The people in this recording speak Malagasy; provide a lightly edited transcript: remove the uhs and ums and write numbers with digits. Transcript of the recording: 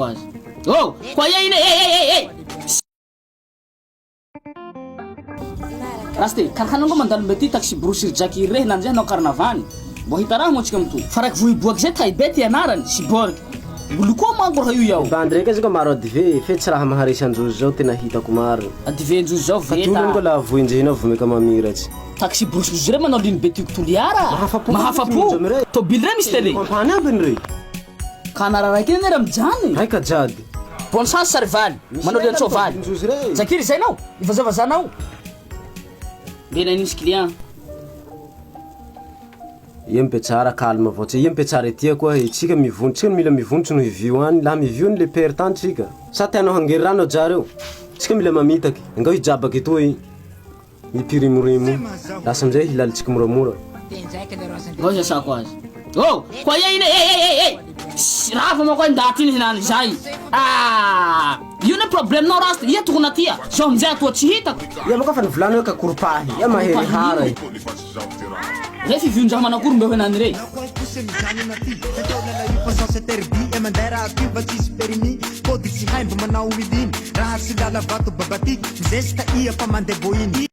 sako azy. Oh, kwa ine hey. Raste, karhanango mandalo mbety taxi brosir Jackie reh nanjay no carnavany. Mbo hitaraha motsika mito. Farak voiboaky zay taibety anarany Cyborg. Loko mango hayo yaw. Bandreka zaka maro adive, fe tsy raha maharisy anjozo zao tena hitako maro. Adive anjozo zao veta. Fatulon ko la voinjehina vomeka mamiratsy. Taxi brosir manao liny bety toliara. Mahafapo. To bilre mistele. Kompany aby nire. Kanara raky nera mjany. Raika jady. Bonne chance Sarval. Manao liny sovaly. Zakiri zay nao. Ivazavazanao. Bena nisy client. Yempe tsara calme avao tsy yempe tsara etia koa itsika mivontsika mila mivontsy no hivio any la mivio ny le pertantsika sa tianao hangerano jareo tsika mila mamitaky angao hijabaky etoy hipirimorimo lasa amizay hilalitsika moramora ngao zasako azy oh kwa ine hey rafa mo ko ndaty ni hinany zay io na problem no rast ia tokona tia so amizay ato tsy hitako ia mo ka fa nivolano ka kurpahy ia mahery hara refi viunja manakuru mbe henany re Pode se raimba manau idin, raha silala vato babati, zesta ia pa mande boini.